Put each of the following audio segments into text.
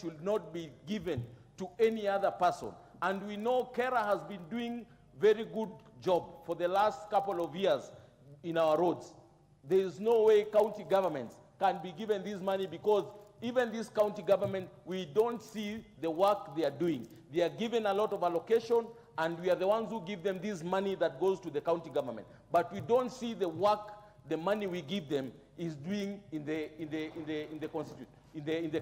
should not be given to any other person. And we know Kera has been doing very good job for the last couple of years in our roads. There is no way county governments can be given this money, because even this county government, we don't see the work they are doing. They are given a lot of allocation, and we are the ones who give them this money that goes to the county government. But we don't see the work, the money we give them is doing in the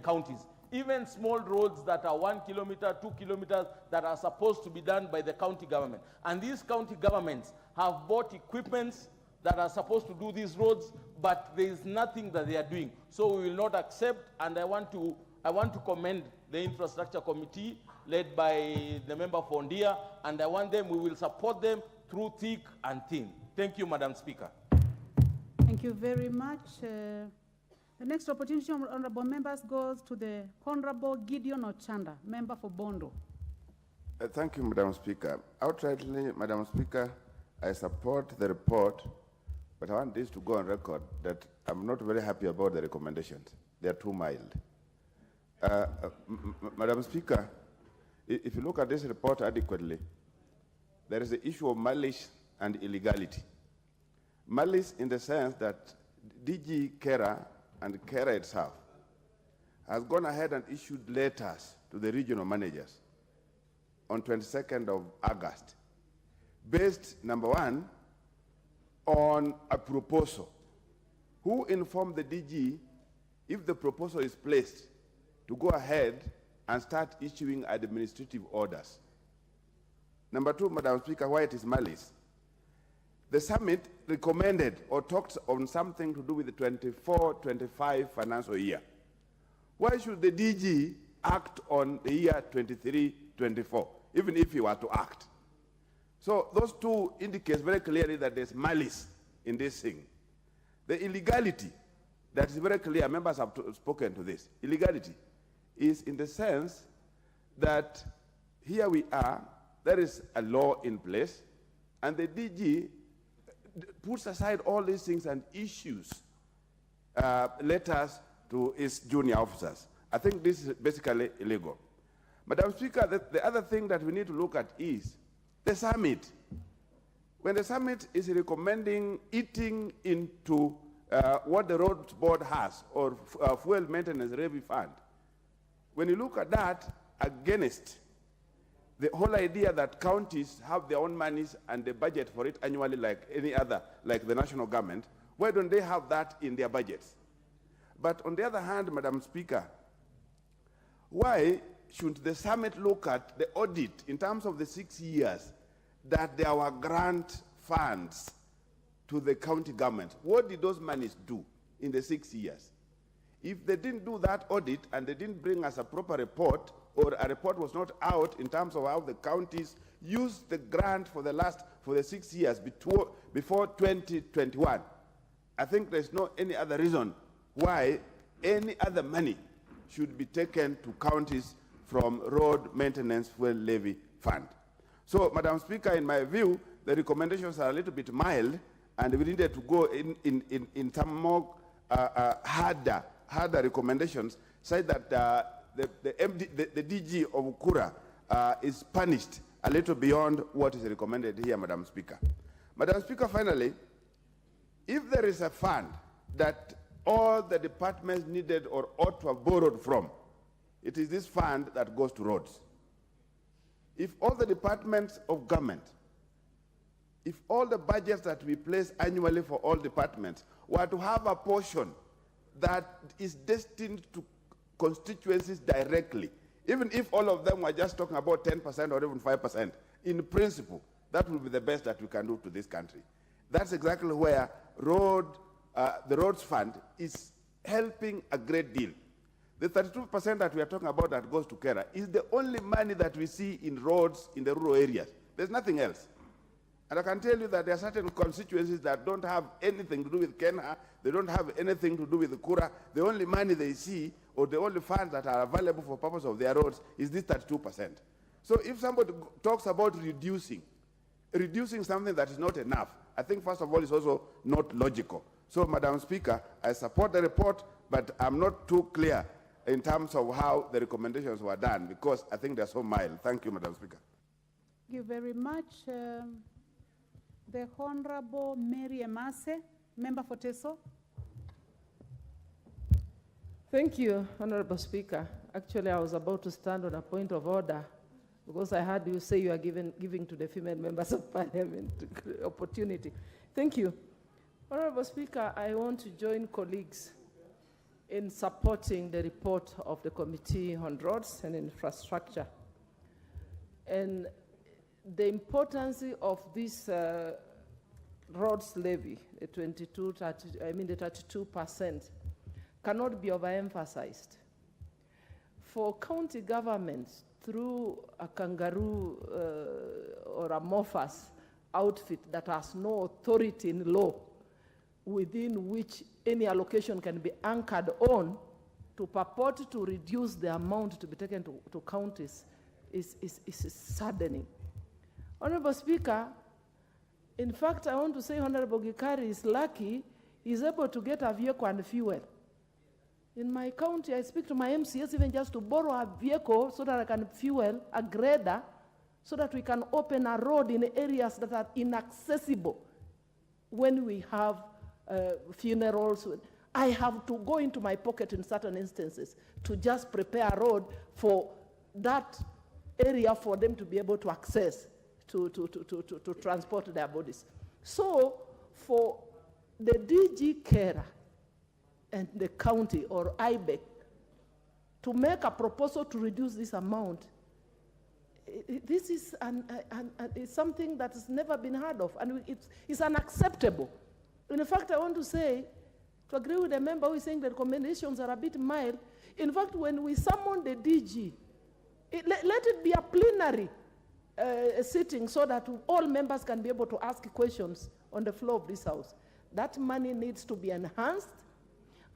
counties. Even small roads that are 1 kilometer, 2 kilometers, that are supposed to be done by the county government. And these county governments have bought equipments that are supposed to do these roads, but there is nothing that they are doing. So we will not accept, and I want to commend the Infrastructure Committee led by the member Fondia, and we will support them through thick and thin. Thank you, Madam Speaker. Thank you very much. The next opportunity, honorable members, goes to the Honorable Gideon Ochanda, member for Bondo. Thank you, Madam Speaker. Outrightly, Madam Speaker, I support the report, but I want this to go on record that I'm not very happy about the recommendations. They are too mild. Madam Speaker, if you look at this report adequately, there is the issue of malice and illegality. Malice in the sense that DG Kera and Kera itself has gone ahead and issued letters to the regional managers on 22nd of August, based, number one, on a proposal. Who informed the DG if the proposal is placed to go ahead and start issuing administrative orders? Number two, Madam Speaker, why it is malice. The summit recommended or talked on something to do with the 24-25 financial year. Why should the DG act on the year 23-24, even if he were to act? So those two indicate very clearly that there's malice in this thing. The illegality, that is very clear, members have spoken to this. Illegality is in the sense that here we are, there is a law in place, and the DG puts aside all these things and issues letters to his junior officers. I think this is basically illegal. Madam Speaker, the other thing that we need to look at is the summit. When the summit is recommending eating into what the roads board has, or fuel maintenance levy fund, when you look at that against the whole idea that counties have their own monies and they budget for it annually like any other, like the national government, why don't they have that in their budgets? But on the other hand, Madam Speaker, why should the summit look at the audit in terms of the 6 years that there were grant funds to the county government? What did those monies do in the 6 years? If they didn't do that audit and they didn't bring us a proper report, or a report was not out in terms of how the counties used the grant for the 6 years before 2021, I think there's no any other reason why any other money should be taken to counties from road maintenance fuel levy fund. So, Madam Speaker, in my view, the recommendations are a little bit mild, and we needed to go in some more harder recommendations, such that the DG of Kura is punished a little beyond what is recommended here, Madam Speaker. Madam Speaker, finally, if there is a fund that all the departments needed or ought to have borrowed from, it is this fund that goes to roads. If all the departments of government, if all the budgets that we place annually for all departments were to have a portion that is destined to constituencies directly, even if all of them were just talking about 10% or even 5%, in principle, that will be the best that we can do to this country. That's exactly where the roads fund is helping a great deal. The 32% that we are talking about that goes to Kera is the only money that we see in roads in the rural areas. There's nothing else. And I can tell you that there are certain constituencies that don't have anything to do with Kenya, they don't have anything to do with the Kura. The only money they see, or the only funds that are available for purpose of their roads, is this 32%. So if somebody talks about reducing something that is not enough, I think first of all it's also not logical. So, Madam Speaker, I support the report, but I'm not too clear in terms of how the recommendations were done, because I think they're so mild. Thank you, Madam Speaker. Thank you very much. The Honorable Mary Emase, member for Teso. Thank you, Honorable Speaker. Actually, I was about to stand on a point of order because I heard you say you are giving to the female members of parliament opportunity. Thank you. Honorable Speaker, I want to join colleagues in supporting the report of the Committee on Roads and Infrastructure. And the importance of this roads levy, the 32%, cannot be overemphasized. For county governments, through a kangaroo or a amorphous outfit that has no authority in law within which any allocation can be anchored on, to purport to reduce the amount to be taken to counties is saddening. Honorable Speaker, in fact, I want to say Honorable Gikari is lucky he's able to get a vehicle and fuel. In my county, I speak to my MCS even just to borrow a vehicle so that I can fuel a grader so that we can open a road in areas that are inaccessible when we have funerals. I have to go into my pocket in certain instances to just prepare a road for that area for them to be able to access to transport their bodies. So for the DG carer and the county or IBEC to make a proposal to reduce this amount, this is it's something that has never been heard of, and it's unacceptable. In fact, I want to say, to agree with the member who is saying the recommendations are a bit mild, in fact, when we summon the DG, let it be a plenary sitting so that all members can be able to ask questions on the floor of this house. That money needs to be enhanced,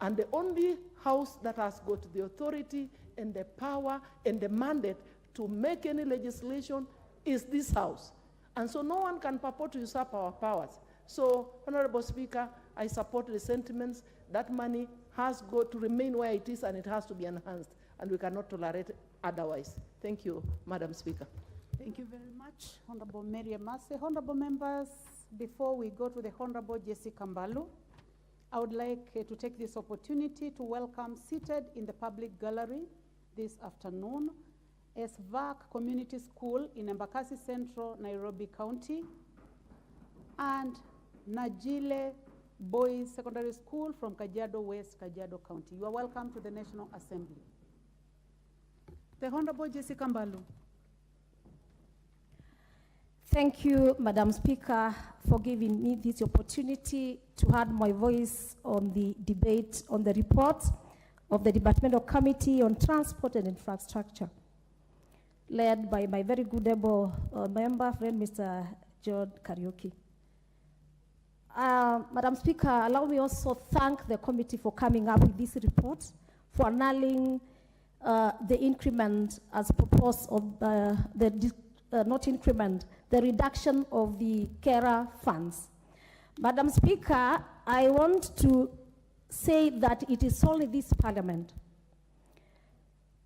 and the only house that has got the authority and the power and the mandate to make any legislation is this house. And so no one can purport to usurp our powers. So, Honorable Speaker, I support the sentiments. That money has got to remain where it is, and it has to be enhanced, and we cannot tolerate otherwise. Thank you, Madam Speaker. Thank you very much, Honorable Mary Emase. Honorable members, before we go to the Honorable Jessica Mbalu, I would like to take this opportunity to welcome seated in the public gallery this afternoon SVAC Community School in Embakasi Central, Nairobi County, and Najile Boys Secondary School from Kajiado West, Kajiado County. You are welcome to the National Assembly. The Honorable Jessica Mbalu. Thank you, Madam Speaker, for giving me this opportunity to add my voice on the debate on the report of the Departmental Committee on Transport and Infrastructure, led by my very good able member, friend, Mr. John Kariuki. Madam Speaker, allow me also thank the committee for coming up with this report, for annulling the increment as proposed of not increment, the reduction of the carer funds. Madam Speaker, I want to say that it is only this parliament.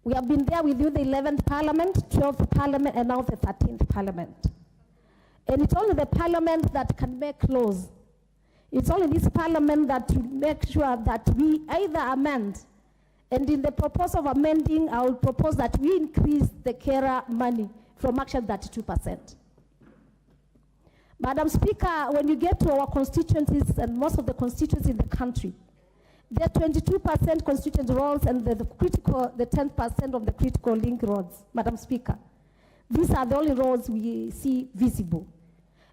We have been there with you, the 11th parliament, 12th parliament, and now the 13th parliament. And it's only the parliament that can make laws. It's only this parliament that will make sure that we either amend, and in the proposal of amending, I will propose that we increase the carer money from actually 32%. Madam Speaker, when you get to our constituencies and most of the constituencies in the country, there are 22% constituent roads and the 10% of the critical link roads, Madam Speaker. These are the only roads we see visible.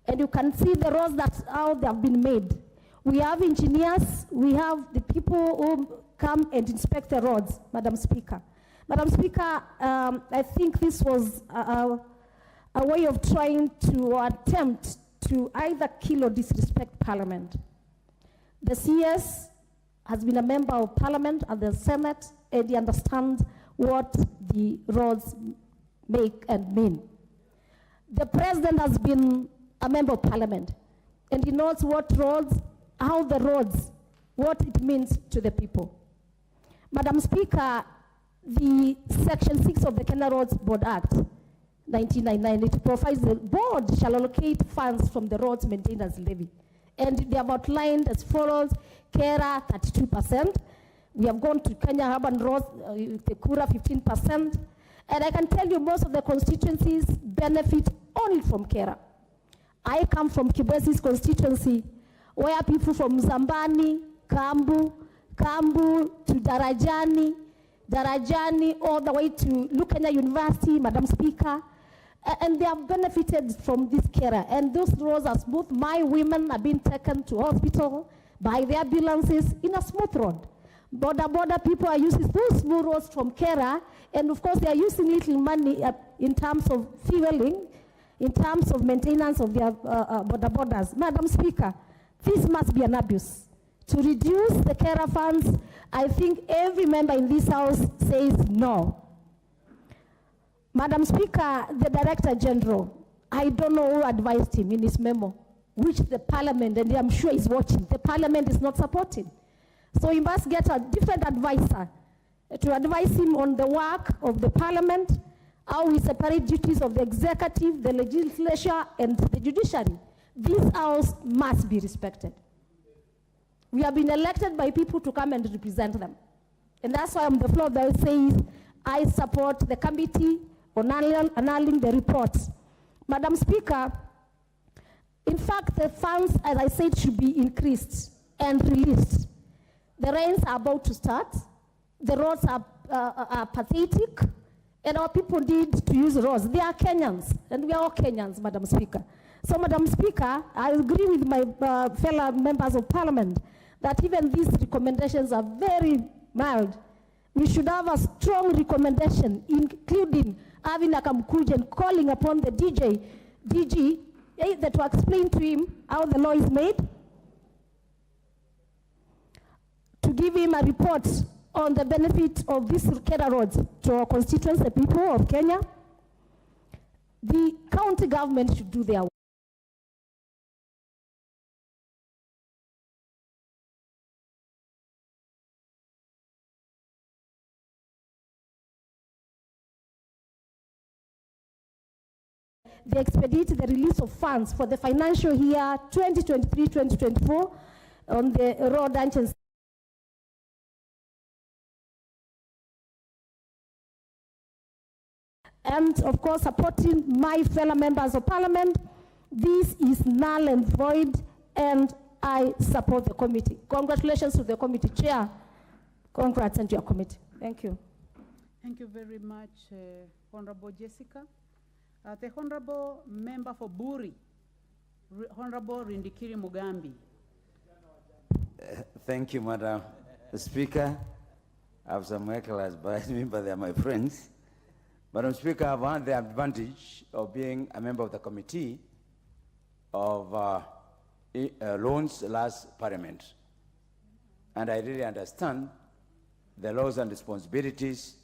And you can see the roads that how they have been made. We have engineers, we have the people who come and inspect the roads, Madam Speaker. Madam Speaker, I think this was a way of trying to attempt to either kill or disrespect Parliament. The CS has been a member of Parliament and the Senate, and he understands what the roads make and mean. The President has been a member of Parliament, and he knows what roads, how the roads, what it means to the people. Madam Speaker, the Section 6 of the Kenya Roads Board Act, 1999, it provides the board shall allocate funds from the roads maintenance levy. And they have outlined as follows: Kera 32%. We have gone to Kenya Urban Roads, Tekura 15%. And I can tell you most of the constituencies benefit only from Kera. I come from Kibwesi's constituency, where people from Zambani, Kambu to Darajani, all the way to Lukenya University, Madam Speaker, and they have benefited from this Kera. And those roads are smooth. My women have been taken to hospital by the ambulances in a smooth road. Border people are using those smooth roads from Kera, and of course they are using little money in terms of fueling, in terms of maintenance of their borders. Madam Speaker, this must be an abuse. To reduce the Kera funds, I think every member in this House says no. Madam Speaker, the Director General, I don't know who advised him in his memo, which the Parliament, and I'm sure he's watching, the Parliament is not supporting. So he must get a different advisor to advise him on the work of the Parliament, how we separate duties of the executive, the legislature, and the judiciary. This House must be respected. We have been elected by people to come and represent them. And that's why on the floor there says, I support the committee on annulling the reports. Madam Speaker, in fact, the funds, as I said, should be increased and released. The rains are about to start. The roads are pathetic, and our people need to use roads. They are Kenyans, and we are all Kenyans, Madam Speaker. So, Madam Speaker, I agree with my fellow members of Parliament that even these recommendations are very mild. We should have a strong recommendation, including having a Kamkuj and calling upon the DG that to explain to him how the law is made, to give him a report on the benefit of these Kera roads to our constituents, the people of Kenya. The county government should do their work. They expedite the release of funds for the financial year 2023-2024 on the road engines. And of course, supporting my fellow members of Parliament. This is null and void, and I support the committee. Congratulations to the committee chair. Congrats to your committee. Thank you. Thank you very much, Honorable Jessica. The Honorable Member for Buri, Honorable Rindikiri Mugambi. Thank you, Madam Speaker. I have some hecklers behind me, but they are my friends. Madam Speaker, I've had the advantage of being a member of the committee of loans last Parliament. And I really understand the laws and responsibilities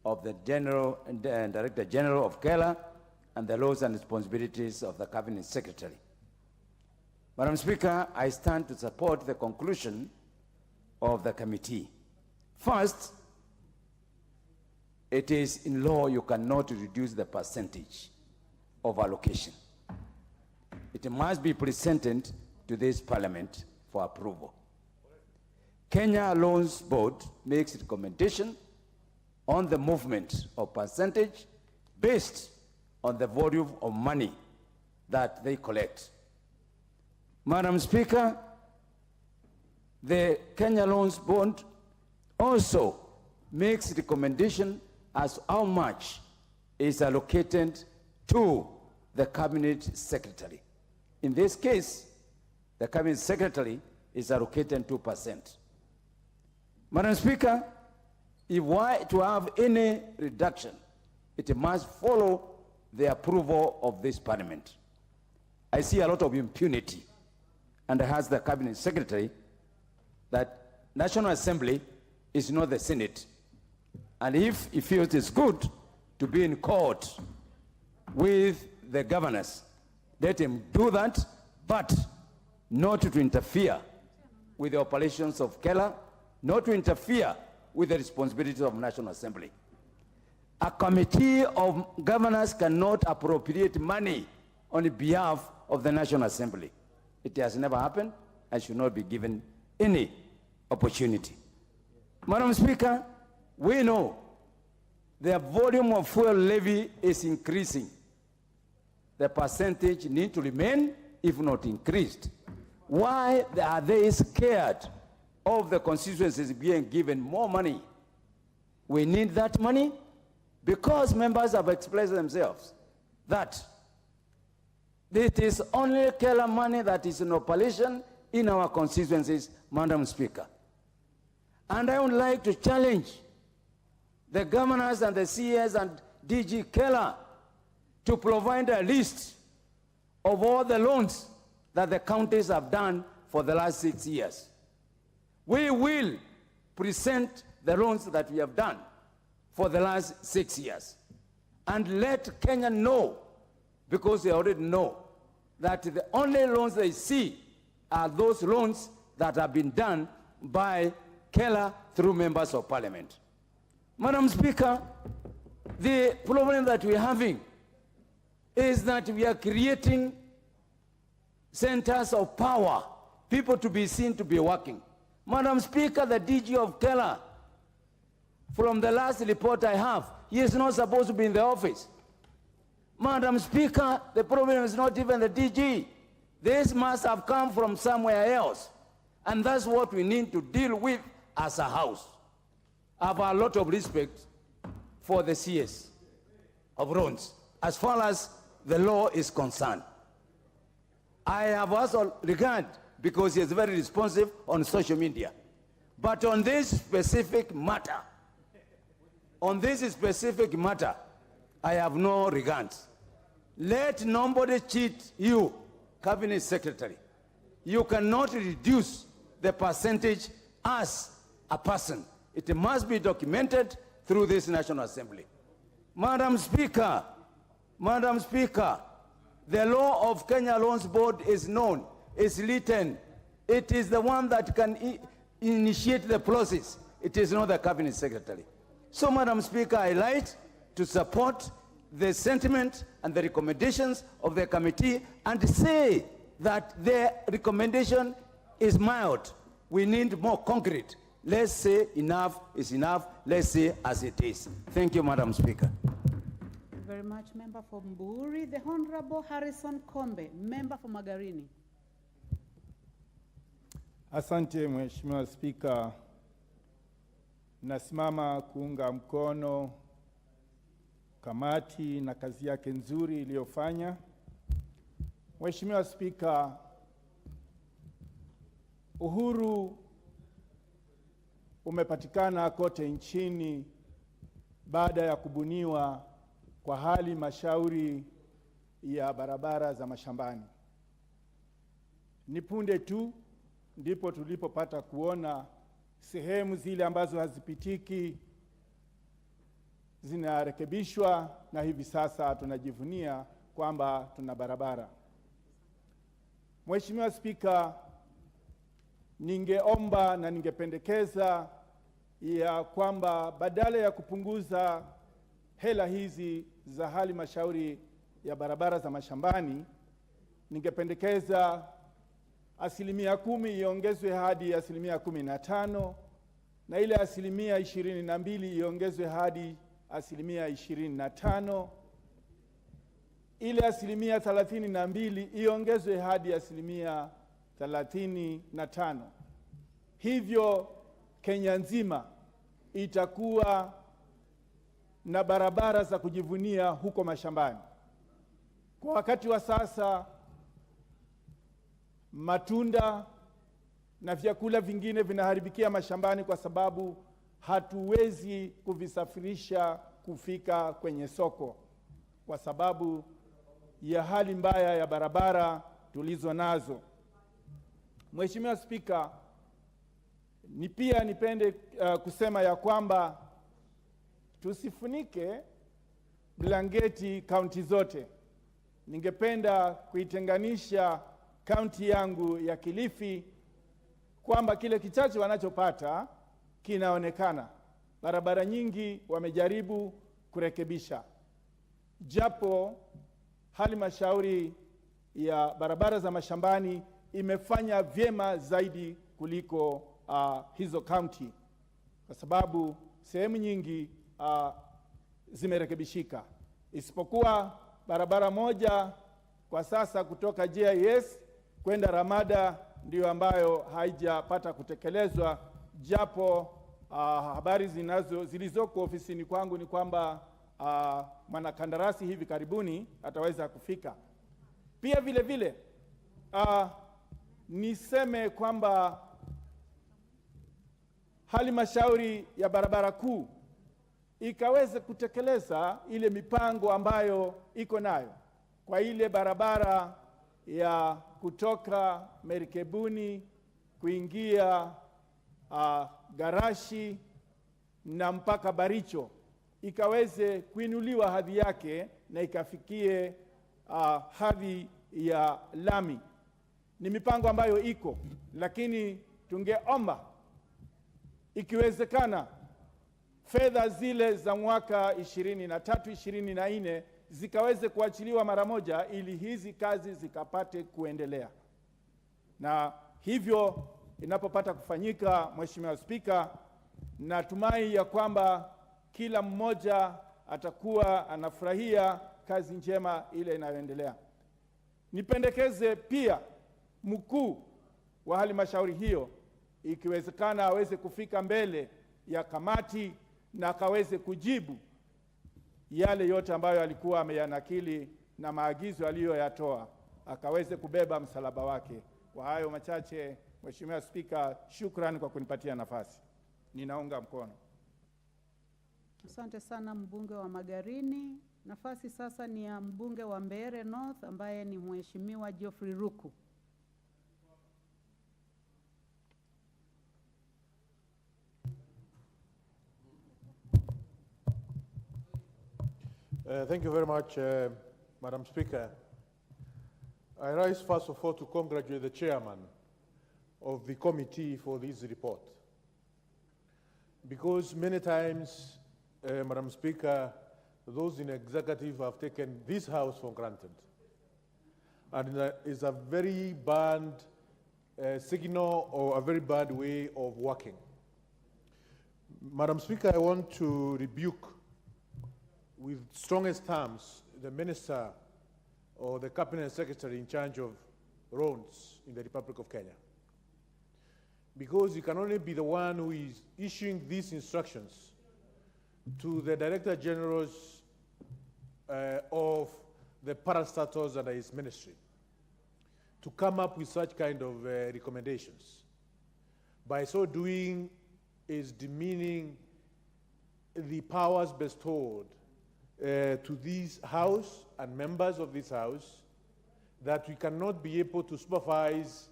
of the Director General of Kela and the laws and responsibilities of the Cabinet Secretary. Madam Speaker, I stand to support the conclusion of the committee. First, it is in law you cannot reduce the percentage of allocation. It must be presented to this Parliament for approval. Kenya Loans Board makes recommendation on the movement of percentage based on the volume of money that they collect. Madam Speaker, the Kenya Loans Board also makes recommendation as how much is allocated to the Cabinet Secretary. In this case, the Cabinet Secretary is allocated 2%. Madam Speaker, if we are to have any reduction, it must follow the approval of this Parliament. I see a lot of impunity, and I ask the Cabinet Secretary that National Assembly is not the Senate. And if he feels it's good to be in court with the governors, let him do that, but not to interfere with the operations of Kela, not to interfere with the responsibilities of National Assembly. A committee of governors cannot appropriate money on behalf of the National Assembly. It has never happened and should not be given any opportunity. Madam Speaker, we know the volume of fuel levy is increasing. The percentage need to remain, if not increased. Why are they scared of the constituencies being given more money? We need that money because members have expressed themselves that it is only Kela money that is in operation in our constituencies, Madam Speaker. And I would like to challenge the governors and the CS and DG Kela to provide a list of all the loans that the counties have done for the last 6 years. We will present the loans that we have done for the last 6 years. And let Kenya know, because they already know, that the only loans they see are those loans that have been done by Kela through members of parliament. Madam Speaker, the problem that we're having is that we are creating centers of power, people to be seen to be working. Madam Speaker, the DG of Kela, from the last report I have, he is not supposed to be in the office. Madam Speaker, the problem is not even the DG. This must have come from somewhere else. And that's what we need to deal with as a house. I have a lot of respect for the CS of roads as far as the law is concerned. I have also regard because he is very responsive on social media. But on this specific matter, I have no regards. Let nobody cheat you, Cabinet Secretary. You cannot reduce the percentage as a person. It must be documented through this National Assembly. Madam Speaker, the law of Kenya Loans Board is known, is written. It is the one that can initiate the process. It is not the Cabinet Secretary. So, Madam Speaker, I like to support the sentiment and the recommendations of the committee and say that the recommendation is mild. We need more concrete. Let's say enough is enough. Let's say as it is. Thank you, Madam Speaker. Thank you very much, Member for Mburi. The Honorable Harrison Kombe, Member for Magarini. Asante, Mheshimiwa Spika. Nasimama kuunga mkono kamati na kazi yake nzuri iliyofanya. Mheshimiwa Spika, uhuru umepatikana kote nchini baada ya kubuniwa kwa hali mashauri ya barabara za mashambani. Ni punde tu ndipo tulipopata kuona sehemu zile ambazo hazipitiki zinarekebishwa na hivi sasa tunajivunia kwamba tuna barabara. Mheshimiwa Spika, ningeomba na ningependekeza ya kwamba badala ya kupunguza hela hizi za halmashauri ya barabara za mashambani, ningependekeza 10% iongezwe hadi 15% na ile 22% iongezwe hadi 25%, ile 32% iongezwe hadi 35%. Hivyo Kenya nzima itakuwa na barabara za kujivunia huko mashambani. Kwa wakati wa sasa, matunda na vyakula vingine vinaharibikia mashambani kwa sababu hatuwezi kuvisafirisha kufika kwenye soko kwa sababu ya hali mbaya ya barabara tulizo nazo. Mheshimiwa Spika, nipende kusema ya kwamba tusifunike blanketi kaunti zote. Ningependa kuitenganisha kaunti yangu ya Kilifi kwamba kile kichache wanachopata kinaonekana, barabara nyingi wamejaribu kurekebisha, japo halmashauri ya barabara za mashambani imefanya vyema zaidi kuliko hizo county, kwa sababu sehemu nyingi zimerekebishika, isipokuwa barabara moja kwa sasa kutoka JIS kwenda Ramada ndio ambayo haijapata kutekelezwa, japo habari zilizoko ofisini kwangu ni kwamba mwanakandarasi hivi karibuni ataweza kufika. Pia vile vile niseme kwamba halmashauri ya barabara kuu ikaweze kutekeleza ile mipango ambayo iko nayo kwa ile barabara ya kutoka Merikebuni kuingia Garashi na mpaka Baricho, ikaweze kuinuliwa hadhi yake na ikafikie hadhi ya lami. Ni mipango ambayo iko, lakini tungeomba ikiwezekana fedha zile za mwaka 23-24 zikaweze kuachiliwa mara moja, ili hizi kazi zikapate kuendelea. Na hivyo inapopata kufanyika, Mheshimiwa Spika, natumai ya kwamba kila mmoja atakuwa anafurahia kazi njema ile inayoendelea. Nipendekeze pia mkuu wa halmashauri hiyo ikiwezekana aweze kufika mbele ya kamati na akaweze kujibu yale yote ambayo alikuwa ameyanakili na maagizo aliyoyatoa, akaweze kubeba msalaba wake. Kwa hayo machache, Mheshimiwa Spika, shukrani kwa kunipatia nafasi. Ninaunga mkono. Asante sana mbunge wa Magarini. Nafasi sasa ni ya mbunge wa Mbeere North ambaye ni Mheshimiwa Geoffrey Ruku. Thank you very much, Madam Speaker. I rise first of all to congratulate the chairman of the committee for this report. Because many times, Madam Speaker, those in executive have taken this house for granted. And it's a very bad signal or a very bad way of working. Madam Speaker, I want to rebuke with strongest terms the minister or the cabinet secretary in charge of roads in the Republic of Kenya. Because you can only be the one who is issuing these instructions to the director generals of the parastatals under his ministry to come up with such kind of recommendations. By so doing is demeaning the powers bestowed to this House and members of this House, that we cannot be able to supervise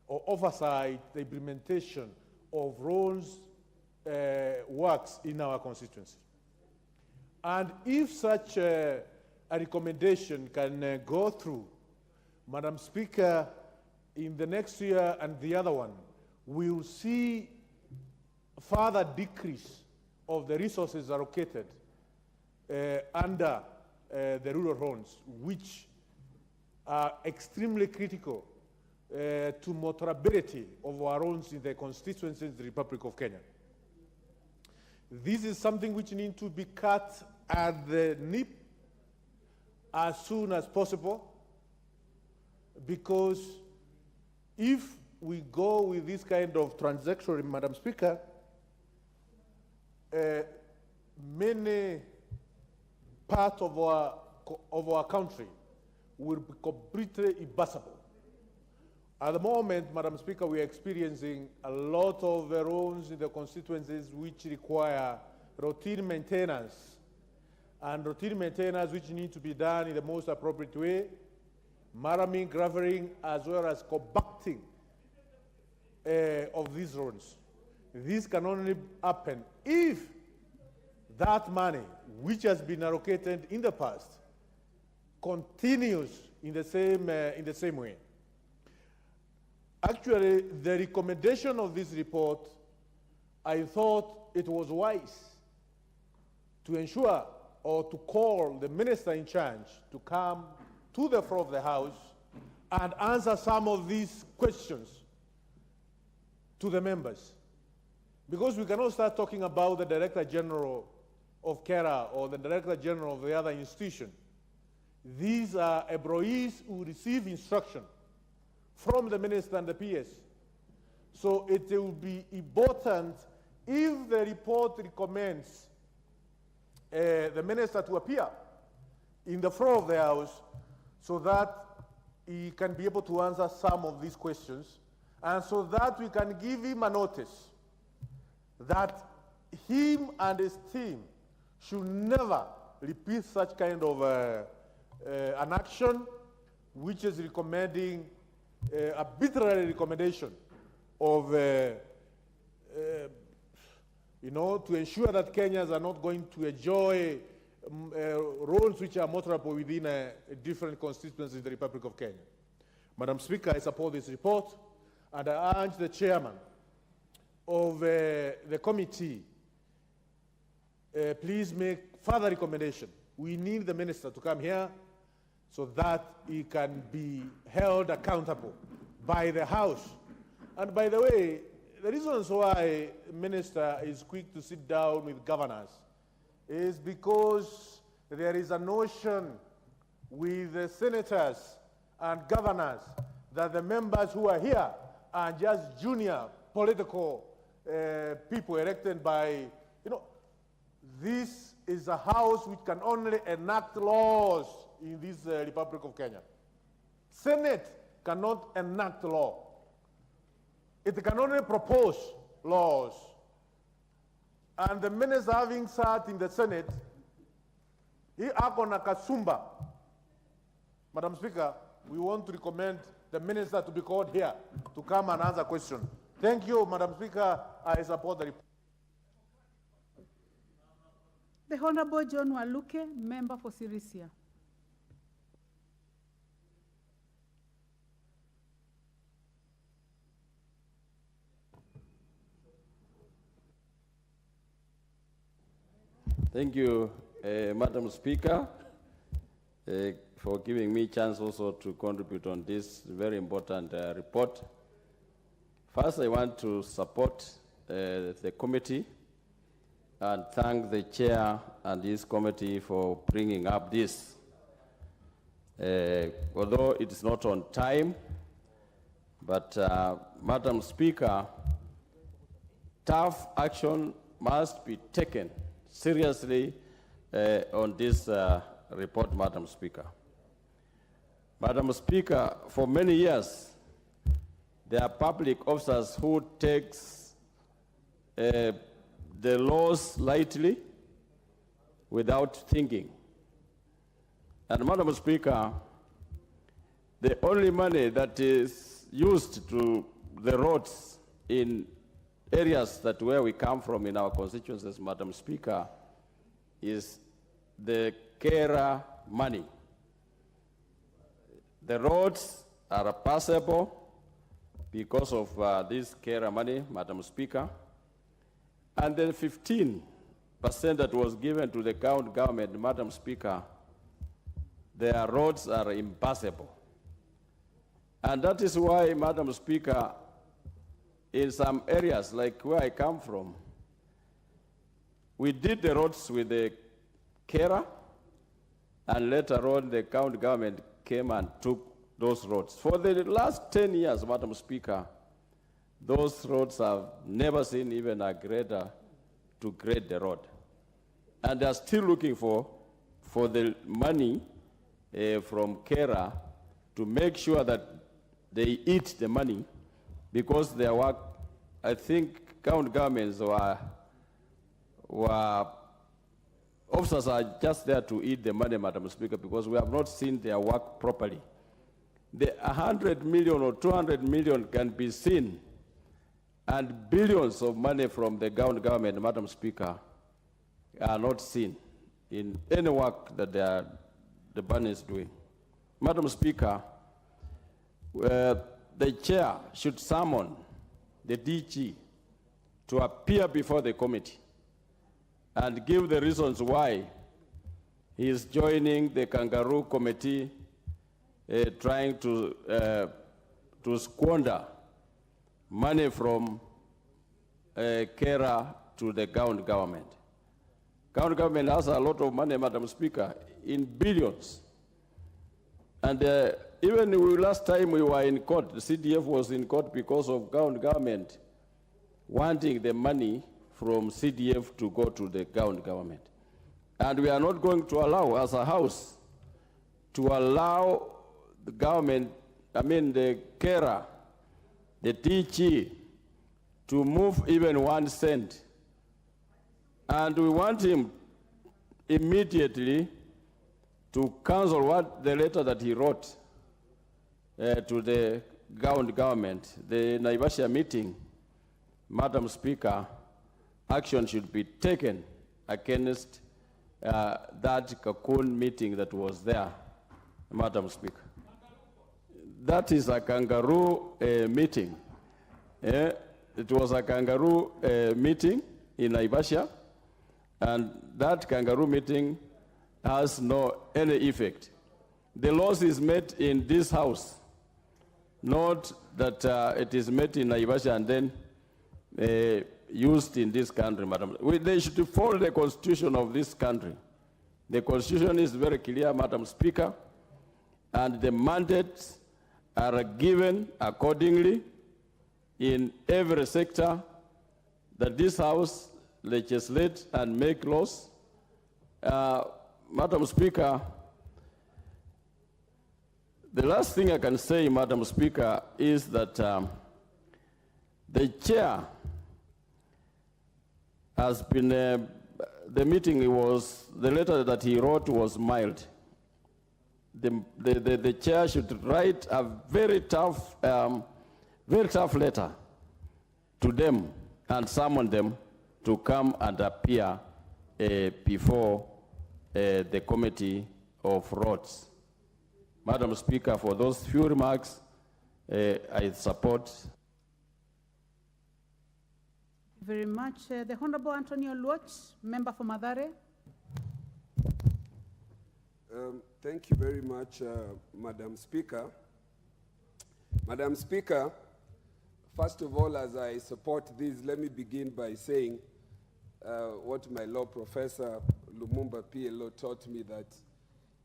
or oversight the implementation of roads works in our constituency. And if such a recommendation can go through, Madam Speaker, in the next year and the other one, we will see further decrease of the resources allocated under the rural roads, which are extremely critical to motorability of our roads in the constituencies of the Republic of Kenya. This is something which needs to be cut at the nip as soon as possible, because if we go with this kind of transaction, Madam Speaker, many parts of our country will be completely impassable. At the moment, Madam Speaker, we are experiencing a lot of roads in the constituencies which require routine maintenance, and routine maintenance which need to be done in the most appropriate way, marraming, graveling, as well as compacting of these roads. This can only happen if that money, which has been allocated in the past, continues in the same way. Actually, the recommendation of this report, I thought it was wise to ensure or to call the minister in charge to come to the floor of the House and answer some of these questions to the members. Because we cannot start talking about the Director General of KERA or the Director General of the other institution. These are employees who receive instruction from the minister and the PS. So it will be important if the report recommends the minister to appear in the floor of the House so that he can be able to answer some of these questions, and so that we can give him a notice that him and his team should never repeat such kind of an action which is recommending arbitrary recommendation of to ensure that Kenyans are not going to enjoy roles which are motorable within different constituencies in the Republic of Kenya. Madam Speaker, I support this report, and I urge the chairman of the committee, please make further recommendation. We need the minister to come here so that he can be held accountable by the House. And by the way, the reasons why the minister is quick to sit down with governors is because there is a notion with the senators and governors that the members who are here are just junior political people elected by, this is a house which can only enact laws in this Republic of Kenya. Senate cannot enact law. It can only propose laws. And the minister, having sat in the Senate, he akona kasumba. Madam Speaker, we want to recommend the minister to be called here to come and answer questions. Thank you, Madam Speaker. I support the report. The Honorable John Waluke, member for Sirisia. Thank you, Madam Speaker, for giving me a chance also to contribute on this very important report. First, I want to support the committee and thank the chair and this committee for bringing up this. Although it is not on time, but Madam Speaker, tough action must be taken seriously on this report, Madam Speaker. Madam Speaker, for many years, there are public officers who takes the laws lightly without thinking. And Madam Speaker, the only money that is used to the roads in areas that where we come from in our constituencies, Madam Speaker, is the KERA money. The roads are passable because of this KERA money, Madam Speaker. And the 15% that was given to the county government, Madam Speaker, their roads are impassable. And that is why, Madam Speaker, in some areas like where I come from, we did the roads with the KERA, and later on the county government came and took those roads. For the last 10 years, Madam Speaker, those roads have never seen even a grader to grade the road. And they are still looking for the money from KERA to make sure that they eat the money, because their work, I think county governments were officers are just there to eat the money, Madam Speaker, because we have not seen their work properly. The 100 million or 200 million can be seen, and billions of money from the county government, Madam Speaker, are not seen in any work that the bunny is doing. Madam Speaker, the chair should summon the DG to appear before the committee and give the reasons why he is joining the Kangaroo Committee, trying to squander money from Kera to the county government. County government has a lot of money, Madam Speaker, in billions. And even last time we were in court, the CDF was in court because of county government wanting the money from CDF to go to the county government. And we are not going to allow, as a house, to allow the government, the Kera, the TG, to move even 1 cent. And we want him immediately to cancel what the letter that he wrote to the county government, the Naivasha meeting. Madam Speaker, action should be taken against that cocoon meeting that was there, Madam Speaker. That is a kangaroo meeting. It was a kangaroo meeting in Naivasha, and that kangaroo meeting has no any effect. The laws is made in this house, not that it is made in Naivasha and then used in this country, Madam. They should follow the constitution of this country. The constitution is very clear, Madam Speaker, and the mandates are given accordingly in every sector that this house legislate and make laws. Madam Speaker, the last thing I can say, Madam Speaker, is that the chair has been, the meeting was, the letter that he wrote was mild. The chair should write a very tough letter to them and summon them to come and appear before the Committee of Roads. Madam Speaker, for those few remarks, I support. Very much. The Honorable Antonio Luoch, member for Madare. Thank you very much, Madam Speaker. Madam Speaker, first of all, as I support this, let me begin by saying what my law professor, Lumumba PLO, taught me, that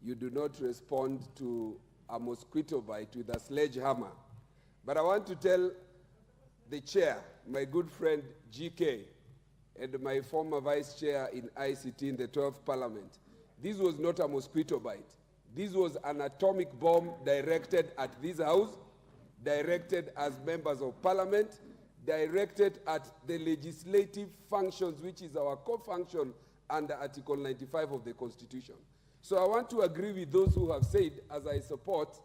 you do not respond to a mosquito bite with a sledgehammer. But I want to tell the chair, my good friend GK, and my former vice chair in ICT in the 12th Parliament, this was not a mosquito bite. This was an atomic bomb directed at this house, directed as members of Parliament, directed at the legislative functions, which is our core function under Article 95 of the Constitution. So I want to agree with those who have said, as I support,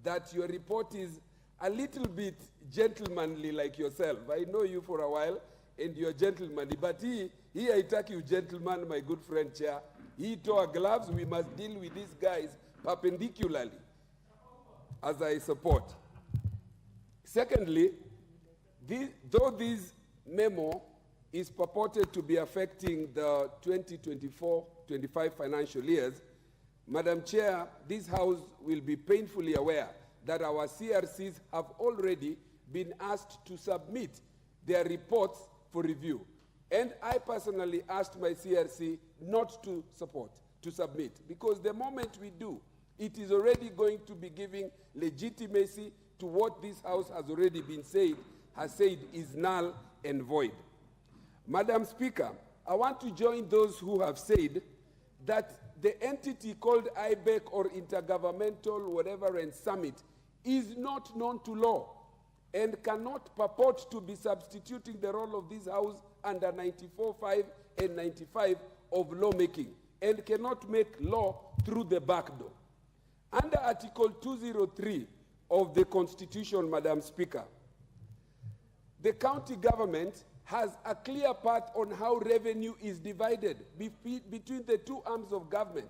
that your report is a little bit gentlemanly like yourself. I know you for a while, and you're gentlemanly, but he attack you gentleman, my good friend Chair. He tore gloves. We must deal with these guys perpendicularly, as I support. Secondly, though this memo is purported to be affecting the 2024-25 financial years, Madam Chair, this House will be painfully aware that our CRCs have already been asked to submit their reports for review. And I personally asked my CRC not to submit, because the moment we do, it is already going to be giving legitimacy to what this House has already been said is null and void. Madam Speaker, I want to join those who have said that the entity called IBEC or Intergovernmental whatever and Summit is not known to law and cannot purport to be substituting the role of this House under 94.5 and 95 of lawmaking, and cannot make law through the back door. Under Article 203 of the Constitution, Madam Speaker, the county government has a clear path on how revenue is divided between the two arms of government.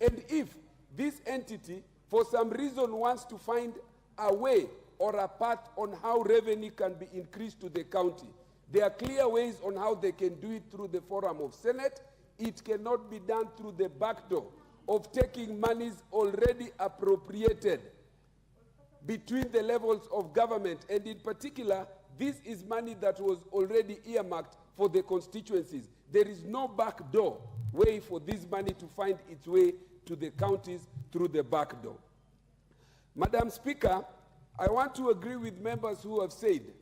And if this entity, for some reason, wants to find a way or a path on how revenue can be increased to the county, There are clear ways on how they can do it through the forum of Senate. It cannot be done through the back door of taking monies already appropriated between the levels of government. And in particular, this is money that was already earmarked for the constituencies. There is no back door way for this money to find its way to the counties through the back door. Madam Speaker, I want to agree with members who have said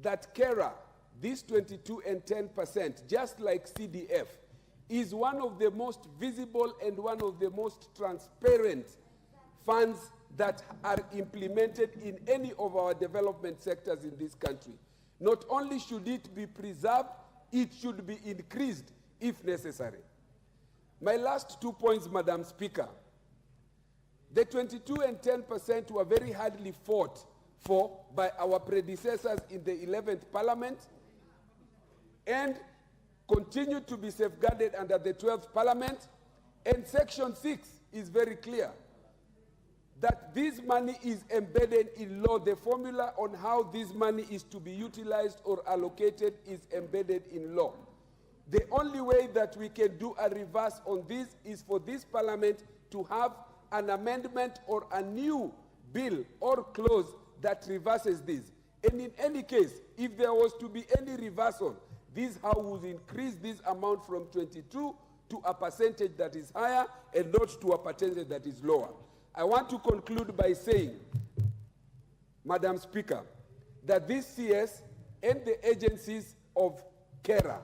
that KERA, this 22 and 10%, just like CDF, is one of the most visible and one of the most transparent funds that are implemented in any of our development sectors in this country. Not only should it be preserved, it should be increased if necessary. My last 2 points, Madam Speaker. The 22 and 10% were very hardly fought for by our predecessors in the 11th Parliament and continued to be safeguarded under the 12th Parliament. And Section 6 is very clear that this money is embedded in law. The formula on how this money is to be utilized or allocated is embedded in law. The only way that we can do a reverse on this is for this Parliament to have an amendment or a new bill or clause that reverses this. And in any case, if there was to be any reversal, this House would increase this amount from 22 to a percentage that is higher and not to a percentage that is lower. I want to conclude by saying, Madam Speaker, that this CS and the agencies of KERA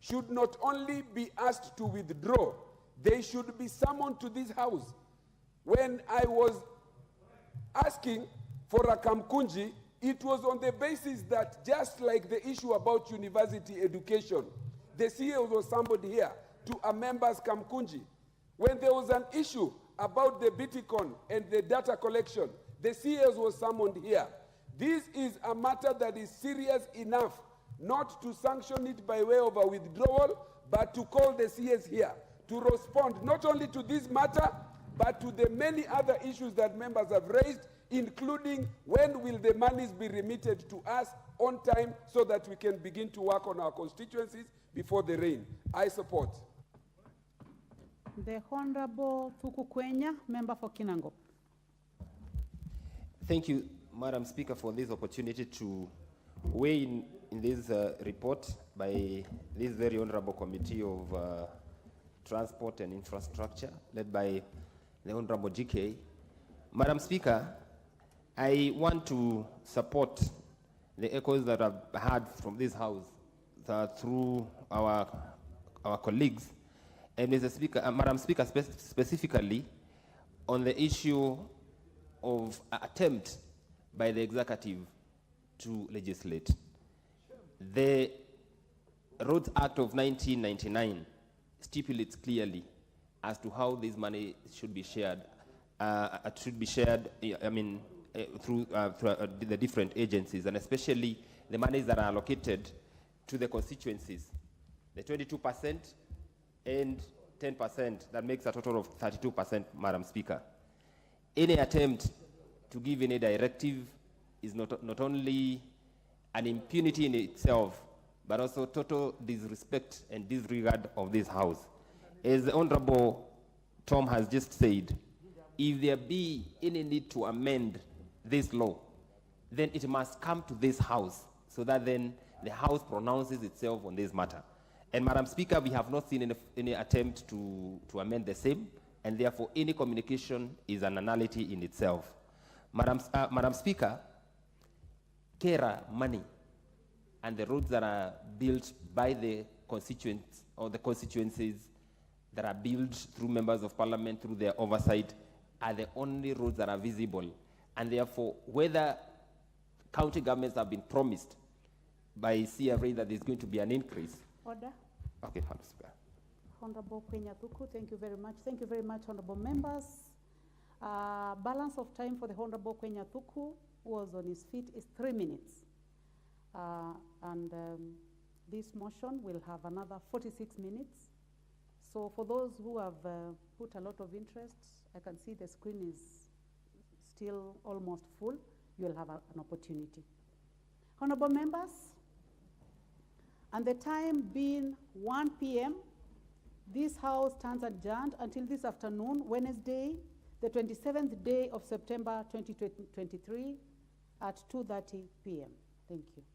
should not only be asked to withdraw, they should be summoned to this House. When I was asking for a Kamkunji, it was on the basis that just like the issue about university education, the CEO was somebody here to a member's Kamkunji. When there was an issue about the Biticon and the data collection, the CS was summoned here. This is a matter that is serious enough not to sanction it by way of a withdrawal, but to call the CS here to respond not only to this matter, but to the many other issues that members have raised, including when will the monies be remitted to us on time so that we can begin to work on our constituencies before the rain. I support. The Honorable Thuku Kwenya, member for Kinangop. Thank you, Madam Speaker, for this opportunity to weigh in this report by this very honorable committee of Transport and Infrastructure, led by the Honorable GK. Madam Speaker, I want to support the echoes that I've heard from this House through our colleagues. And Mr. Speaker, Madam Speaker, specifically on the issue of attempt by the executive to legislate. The Roads Act of 1999 stipulates clearly as to how this money should be shared. Through the different agencies, and especially the monies that are allocated to the constituencies. The 22% and 10%, that makes a total of 32%, Madam Speaker. Any attempt to give any directive is not only an impunity in itself, but also total disrespect and disregard of this House. As the Honorable Tom has just said, if there be any need to amend this law, then it must come to this House so that then the House pronounces itself on this matter. And Madam Speaker, we have not seen any attempt to amend the same, and therefore any communication is an nullity in itself. Madam Speaker, KERA money and the roads that are built by the constituents or the constituencies that are built through members of parliament through their oversight are the only roads that are visible. And therefore, whether county governments have been promised by CFA that there's going to be an increase. Order. Okay, Madam Speaker. Honorable Kwenya Thuku, thank you very much. Thank you very much, honorable members. Balance of time for the Honorable Kwenya Thuku, who was on his feet, is 3 minutes. This motion will have another 46 minutes. So for those who have put a lot of interest, I can see the screen is still almost full. You'll have an opportunity. Honorable members, And the time being 1 p.m., this House stands adjourned until this afternoon, Wednesday, the 27th day of September 2023 at 2:30 p.m. Thank you.